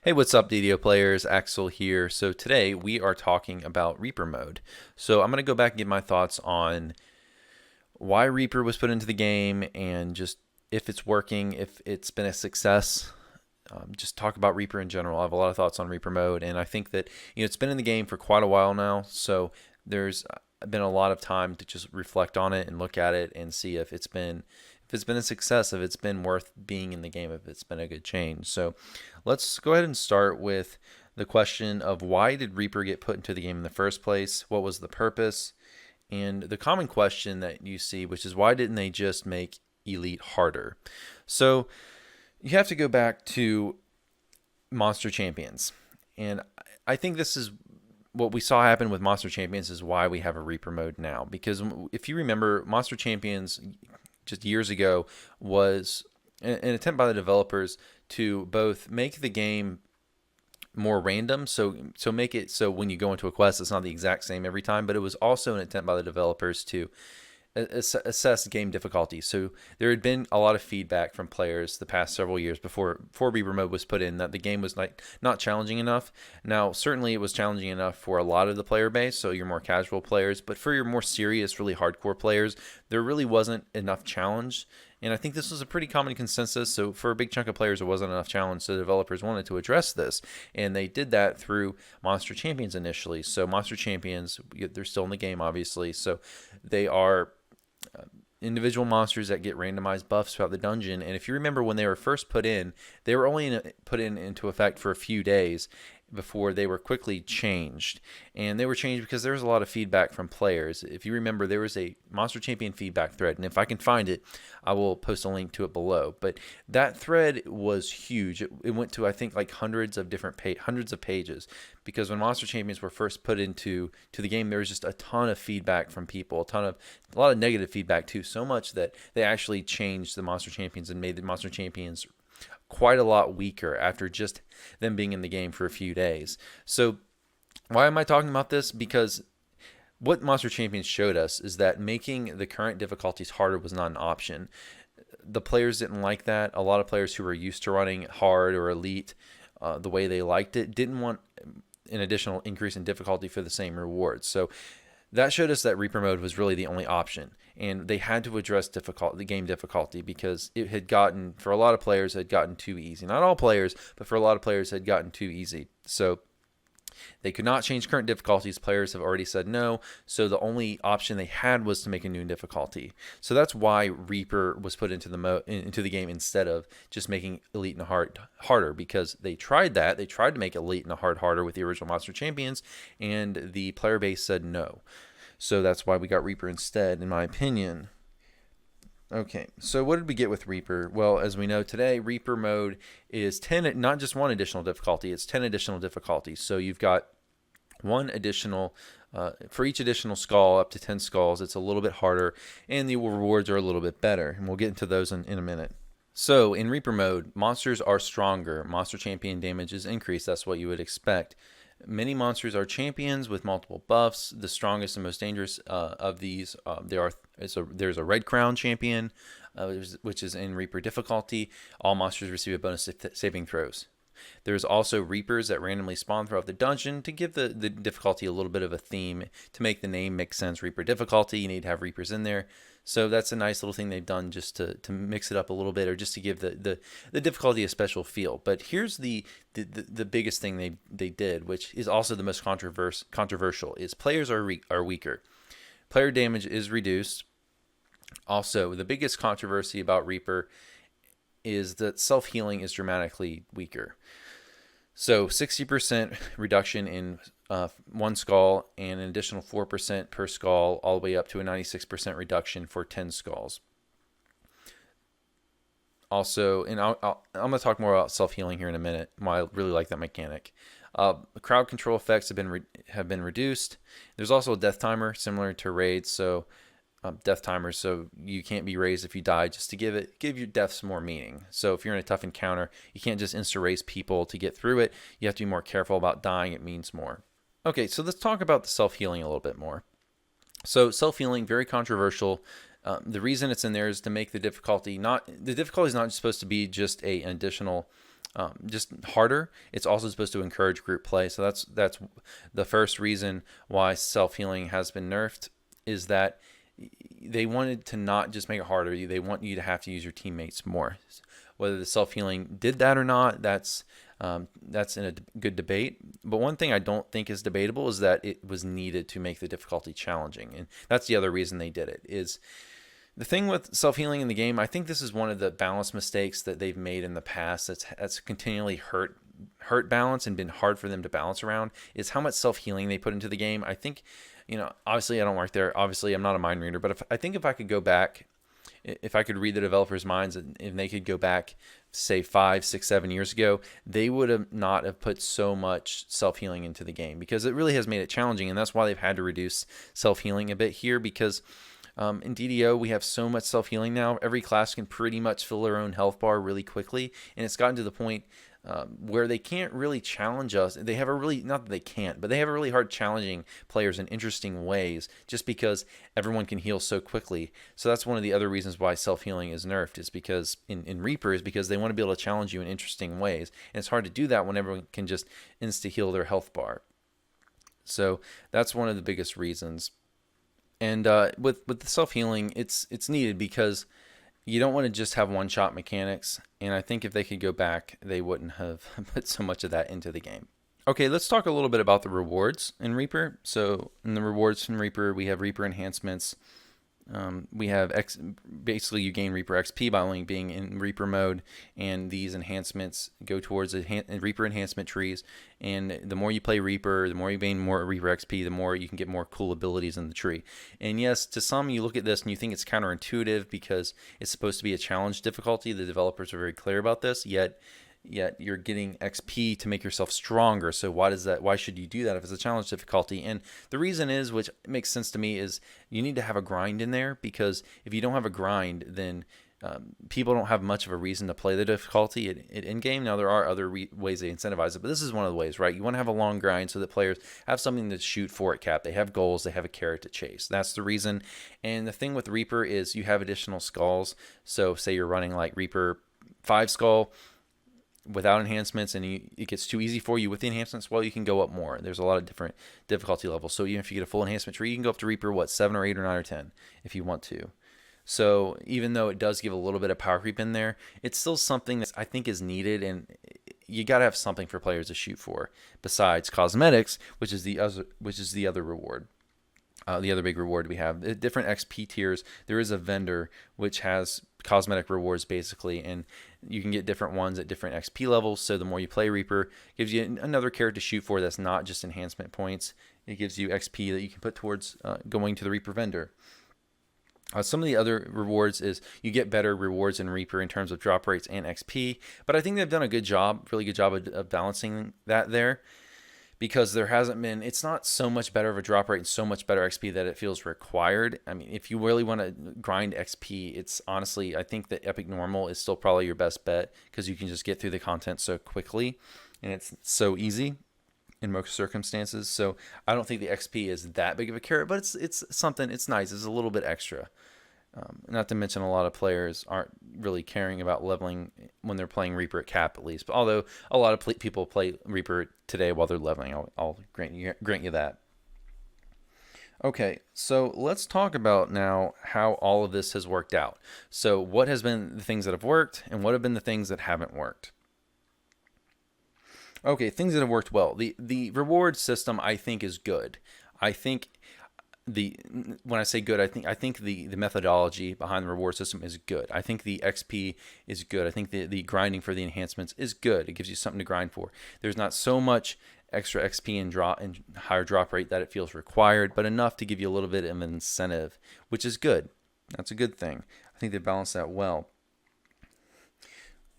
Hey, what's up, DDO players? Axel here. So today we are talking about Reaper mode. So I'm going to go back and give my thoughts on why Reaper was put into the game and just if it's working, if it's been a success. Just talk about Reaper in general. I have a lot of thoughts on Reaper mode, and I think that it's been in the game for quite a while now. So there's been a lot of time to just reflect on it and look at it and see if it's been a success, if it's been worth being in the game, if it's been a good change. So let's go ahead and start with the question of why did Reaper get put into the game in the first place? What was the purpose? And the common question that you see, which is why didn't they just make Elite harder? So you have to go back to Monster Champions. And I think this is what we saw happen with Monster Champions is why we have a Reaper mode now. Because if you remember, Monster Champions just years ago was an attempt by the developers to both make the game more random, so make it so when you go into a quest, it's not the exact same every time, but it was also an attempt by the developers to assess game difficulty. So there had been a lot of feedback from players the past several years before Reaper mode was put in that the game was not challenging enough. Now, certainly it was challenging enough for a lot of the player base, so your more casual players, but for your more serious, really hardcore players, there really wasn't enough challenge. And I think this was a pretty common consensus. So for a big chunk of players, there wasn't enough challenge. So the developers wanted to address this. And they did that through Monster Champions initially. So Monster Champions, they're still in the game, obviously. So they are individual monsters that get randomized buffs throughout the dungeon. And if you remember when they were first put in, they were only put into effect for a few days before they were quickly changed. And they were changed because there was a lot of feedback from players. If you remember, there was a Monster Champion feedback thread, and if I can find it, I will post a link to it below. But that thread was huge. It went to, I think, like hundreds of pages, because when Monster Champions were first put into the game, there was just a ton of feedback from people, a lot of negative feedback too, so much that they actually changed the Monster Champions and made the Monster Champions quite a lot weaker after just them being in the game for a few days. So why am I talking about this? Because what Monster Champions showed us is that making the current difficulties harder was not an option. The players didn't like that. A lot of players who were used to running hard or elite the way they liked it didn't want an additional increase in difficulty for the same rewards. So that showed us that Reaper mode was really the only option, and they had to address the game difficulty because it had gotten, for a lot of players, it had gotten too easy. Not all players, but for a lot of players, it had gotten too easy. So they could not change current difficulties. Players have already said no, so the only option they had was to make a new difficulty. So that's why Reaper was put into the game instead of just making Elite and Hard harder, because they tried that. They tried to make Elite and Hard harder with the original Monster Champions, and the player base said no. So that's why we got Reaper instead, in my opinion. Okay, so what did we get with Reaper? Well, as we know today, Reaper mode is 10, not just one additional difficulty, it's 10 additional difficulties. So you've got one additional, for each additional skull, up to 10 skulls, it's a little bit harder, and the rewards are a little bit better. And we'll get into those in a minute. So in Reaper mode, monsters are stronger. Monster Champion damage is increased. That's what you would expect. Many monsters are champions with multiple buffs. The strongest and most dangerous of these, there's a Red Crown champion, which is in Reaper difficulty. All monsters receive a bonus saving throws. There's also Reapers that randomly spawn throughout the dungeon to give the difficulty a little bit of a theme, to make the name make sense. Reaper difficulty, you need to have Reapers in there. So that's a nice little thing they've done just to mix it up a little bit, or just to give the difficulty a special feel. But here's the biggest thing they did, which is also the most controversial, is players are weaker. Player damage is reduced. Also, the biggest controversy about Reaper is that self-healing is dramatically weaker. So 60% reduction in one skull, and an additional 4% per skull, all the way up to a 96% reduction for 10 skulls. Also, and I'm going to talk more about self-healing here in a minute, why I really like that mechanic. Crowd control effects have been reduced. There's also a death timer similar to raids, so death timers, so you can't be raised if you die, just to give your deaths more meaning. So if you're in a tough encounter, you can't just insta-raise people to get through it. You have to be more careful about dying. It means more. Okay, so let's talk about the self-healing a little bit more. So self-healing, very controversial. The reason it's in there is to make the difficulty is not supposed to be just an additional just harder. It's also supposed to encourage group play. So that's the first reason why self-healing has been nerfed, is that they wanted to not just make it harder. They want you to have to use your teammates more. Whether the self-healing did that or not, that's in a good debate. But one thing I don't think is debatable is that it was needed to make the difficulty challenging. And that's the other reason they did it. Is the thing with self-healing in the game, I think this is one of the balance mistakes that they've made in the past that's continually hurt balance and been hard for them to balance around, is how much self-healing they put into the game. I think, obviously I don't work there. Obviously I'm not a mind reader, but if I could go back, if I could read the developers' minds and they could go back, say 5, 6, 7 years ago, they would have not have put so much self-healing into the game, because it really has made it challenging. And that's why they've had to reduce self-healing a bit here, because in DDO, we have so much self-healing now. Every class can pretty much fill their own health bar really quickly. And it's gotten to the point where they can't really challenge us. They have not that they can't, but they have a really hard challenging players in interesting ways, just because everyone can heal so quickly. So that's one of the other reasons why self-healing is nerfed, is because in Reaper, is because they want to be able to challenge you in interesting ways. And it's hard to do that when everyone can just insta-heal their health bar. So that's one of the biggest reasons. And with the self-healing, it's needed because you don't want to just have one-shot mechanics. And I think if they could go back, they wouldn't have put so much of that into the game. Okay, let's talk a little bit about the rewards in Reaper. So in the rewards in Reaper, we have Reaper enhancements. We have basically you gain Reaper XP by only being in Reaper mode, and these enhancements go towards Reaper enhancement trees. And the more you play Reaper, the more you gain more Reaper XP, the more you can get more cool abilities in the tree. And yes, to some, you look at this and you think it's counterintuitive because it's supposed to be a challenge difficulty. The developers are very clear about this, yet you're getting XP to make yourself stronger. So why should you do that if it's a challenge difficulty? And the reason is, which makes sense to me, is you need to have a grind in there, because if you don't have a grind, then people don't have much of a reason to play the difficulty in game. Now, there are other ways they incentivize it, but this is one of the ways, right? You want to have a long grind so that players have something to shoot for at cap. They have goals, they have a carrot to chase. That's the reason. And the thing with Reaper is you have additional skulls. So say you're running like Reaper 5 skull without enhancements, and it gets too easy for you with the enhancements, well, you can go up more. There's a lot of different difficulty levels. So even if you get a full enhancement tree, you can go up to Reaper 7 or 8 or 9 or 10 if you want to. So even though it does give a little bit of power creep in there, it's still something that I think is needed, and you got to have something for players to shoot for besides cosmetics, which is the other reward. The other big reward we have, different XP tiers. There is a vendor which has cosmetic rewards basically, and you can get different ones at different XP levels. So the more you play Reaper, it gives you another carrot to shoot for that's not just enhancement points. It gives you XP that you can put towards going to the Reaper vendor. Some of the other rewards is you get better rewards in Reaper in terms of drop rates and XP, but I think they've done a really good job of balancing that there. Because there hasn't been, it's not so much better of a drop rate and so much better XP that it feels required. I mean, if you really want to grind XP, it's honestly, I think that Epic Normal is still probably your best bet, because you can just get through the content so quickly and it's so easy in most circumstances. So I don't think the XP is that big of a carrot, but it's something, it's nice. It's a little bit extra. Not to mention a lot of players aren't really caring about leveling when they're playing Reaper at cap, at least. But although a lot of people play Reaper today while they're leveling, I'll grant you that. Okay, so let's talk about now how all of this has worked out. So what has been the things that have worked, and what have been the things that haven't worked? Okay, things that have worked well. The reward system, I think, is good. I think when I say good, I think the methodology behind the reward system is good. I think the XP is good. I think the grinding for the enhancements is good. It gives you something to grind for. There's not so much extra XP and higher drop rate that it feels required, but enough to give you a little bit of an incentive, which is good. That's a good thing. I think they balance that well.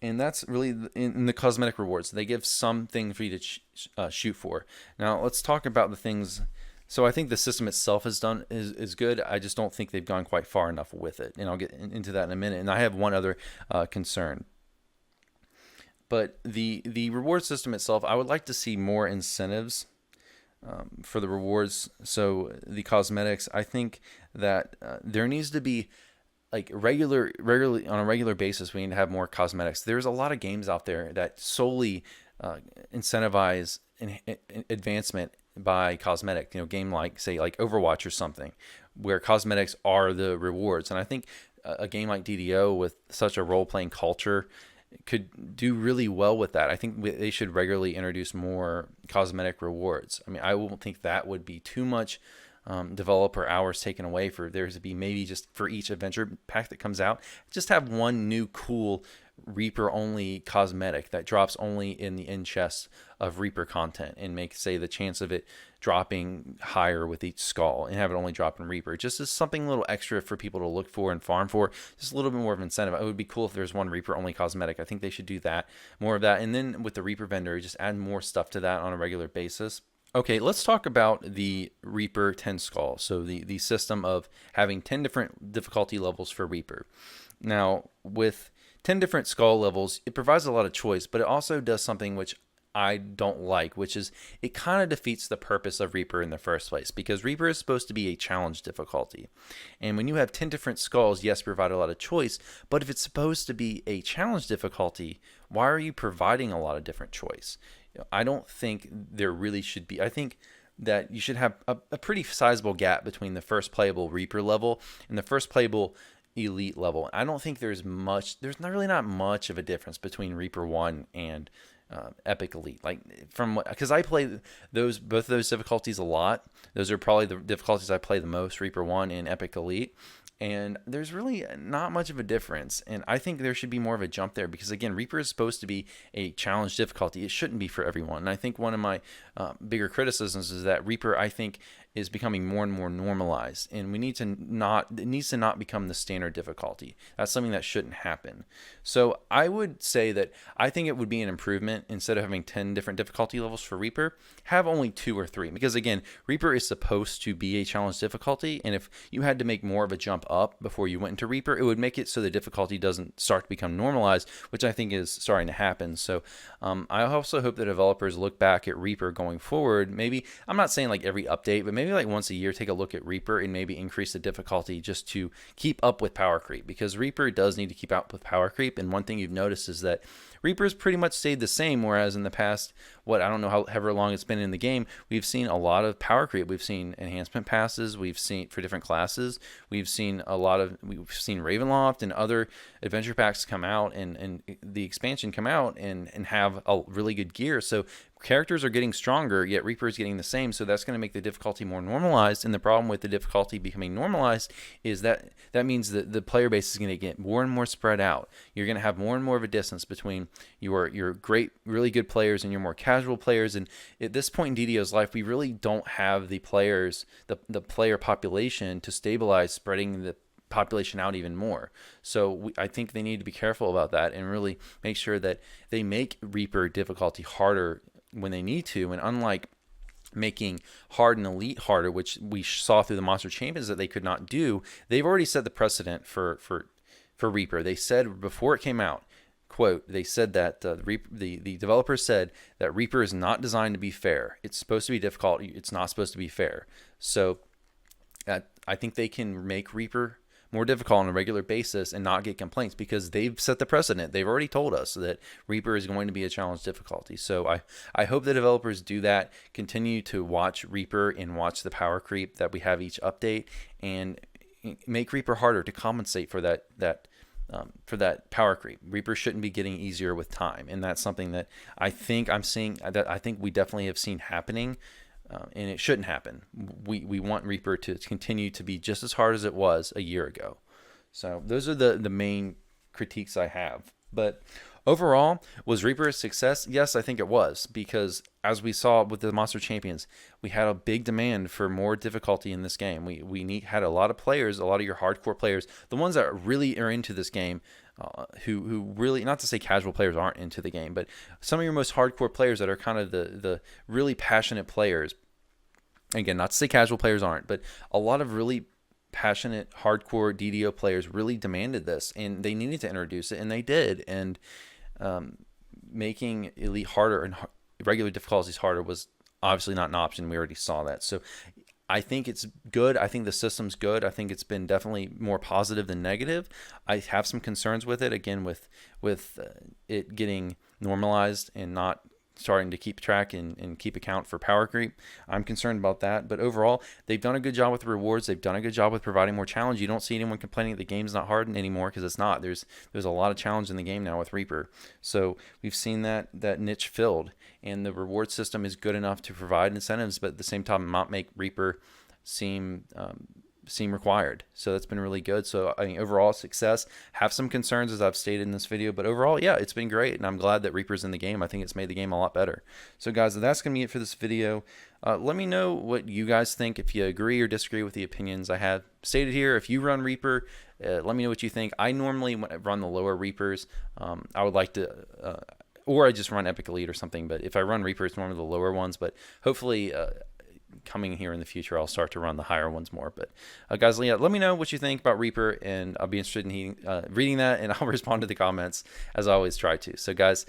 And that's really in the cosmetic rewards. They give something for you to shoot for. Now let's talk about the things. So I think the system itself is good. I just don't think they've gone quite far enough with it, and I'll get into that in a minute. And I have one other concern. But the reward system itself, I would like to see more incentives for the rewards. So the cosmetics, I think that there needs to be like regularly on a regular basis, we need to have more cosmetics. There's a lot of games out there that solely incentivize advancement by cosmetic. Game like say like Overwatch or something, where cosmetics are the rewards. And I think a game like DDO with such a role playing culture could do really well with that. I think they should regularly introduce more cosmetic rewards. I mean, I won't think that would be too much developer hours taken away for there to be maybe just for each adventure pack that comes out, just have one new cool Reaper only cosmetic that drops only in the end chests of Reaper content, and make, say, the chance of it dropping higher with each skull, and have it only drop in Reaper. Just as something a little extra for people to look for and farm for, just a little bit more of incentive. It would be cool if there's one Reaper only cosmetic. I think they should do that, more of that. And then with the Reaper vendor, just add more stuff to that on a regular basis. Okay, let's talk about the Reaper 10 skull. So the system of having 10 different difficulty levels for Reaper. Now, with 10 different skull levels, it provides a lot of choice, but it also does something which I don't like, which is it kind of defeats the purpose of Reaper in the first place, because Reaper is supposed to be a challenge difficulty. And when you have 10 different skulls, yes, provide a lot of choice, but if it's supposed to be a challenge difficulty, why are you providing a lot of different choice? I don't think there really should be. I think that you should have a pretty sizable gap between the first playable Reaper level and the first playable Elite level. I don't think there's really not much of a difference between Reaper 1 and Epic Elite. Because I play both of those difficulties a lot. Those are probably the difficulties I play the most, Reaper 1 and Epic Elite. And there's really not much of a difference. And I think there should be more of a jump there, because, again, Reaper is supposed to be a challenge difficulty. It shouldn't be for everyone. And I think one of my bigger criticisms is that Reaper, I think, is becoming more and more normalized. And it needs to not become the standard difficulty. That's something that shouldn't happen. So I would say that I think it would be an improvement, instead of having 10 different difficulty levels for Reaper, have only 2 or 3. Because, again, Reaper is supposed to be a challenge difficulty. And if you had to make more of a jump up before you went into Reaper, it would make it so the difficulty doesn't start to become normalized, which I think is starting to happen. So I also hope that developers look back at Reaper going forward. Maybe, I'm not saying like every update, but maybe like once a year, take a look at Reaper and maybe increase the difficulty just to keep up with power creep, because Reaper does need to keep up with power creep. And one thing you've noticed is that Reaper's pretty much stayed the same, whereas in the past, I don't know however long it's been in the game, we've seen a lot of power creep. We've seen enhancement passes, we've seen for different classes, we've seen Ravenloft and other adventure packs come out, and the expansion come out and have a really good gear. So characters are getting stronger, yet Reaper is getting the same, so that's going to make the difficulty more normalized. And the problem with the difficulty becoming normalized is that means that the player base is going to get more and more spread out. You're going to have more and more of a distance between your great, really good players and your more casual players. And at this point in DDO's life, we really don't have the players, the player population to stabilize spreading the population out even more. So I think they need to be careful about that and really make sure that they make Reaper difficulty harder when they need to. And unlike making hard and elite harder, which we saw through the Monster Champions that they could not do, they've already set the precedent for Reaper. They said before it came out, quote, they said that the developers said that Reaper is not designed to be fair. It's supposed to be difficult. It's not supposed to be fair. So I think they can make Reaper more difficult on a regular basis and not get complaints, because they've set the precedent. They've already told us that Reaper is going to be a challenge difficulty. So I hope the developers do that, continue to watch Reaper and watch the power creep that we have each update, and make Reaper harder to compensate for that power creep. Reaper shouldn't be getting easier with time, and that's something that I think we definitely have seen happening. And it shouldn't happen. We want Reaper to continue to be just as hard as it was a year ago. So those are the main critiques I have. But overall, was Reaper a success? Yes, I think it was, because as we saw with the Monster Champions, we had a big demand for more difficulty in this game. We had a lot of players, a lot of your hardcore players, the ones that really are into this game, who really, not to say casual players aren't into the game, but some of your most hardcore players that are kind of the really passionate players. Again, not to say casual players aren't, but a lot of really passionate hardcore DDO players really demanded this, and they needed to introduce it, and they did. And making elite harder and regular difficulties harder was obviously not an option. We already saw that. So I think it's good. I think the system's good. I think it's been definitely more positive than negative. I have some concerns with it. Again, with it getting normalized and not starting to keep track and keep account for power creep. I'm concerned about that. But overall, they've done a good job with the rewards. They've done a good job with providing more challenge. You don't see anyone complaining that the game's not hard anymore, because it's not. There's a lot of challenge in the game now with Reaper. So we've seen that niche filled, and the reward system is good enough to provide incentives, but at the same time not make Reaper seem required. So that's been really good. So I mean, overall success. Have some concerns, as I've stated in this video, but overall, yeah, it's been great, and I'm glad that Reaper's in the game. I think it's made the game a lot better. So guys, that's gonna be it for this video. Let me know what you guys think, if you agree or disagree with the opinions I have stated here. If you run Reaper, let me know what you think. I normally run the lower Reapers. I would like to or I just run Epic Elite or something, but if I run Reaper, it's normally the lower ones, but hopefully coming here in the future, I'll start to run the higher ones more. But guys, yeah, let me know what you think about Reaper, and I'll be interested in reading that, and I'll respond to the comments as I always try to. So guys,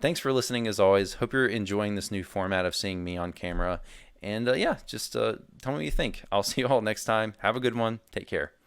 thanks for listening as always. Hope you're enjoying this new format of seeing me on camera, and yeah, just tell me what you think. I'll see you all next time. Have a good one. Take care.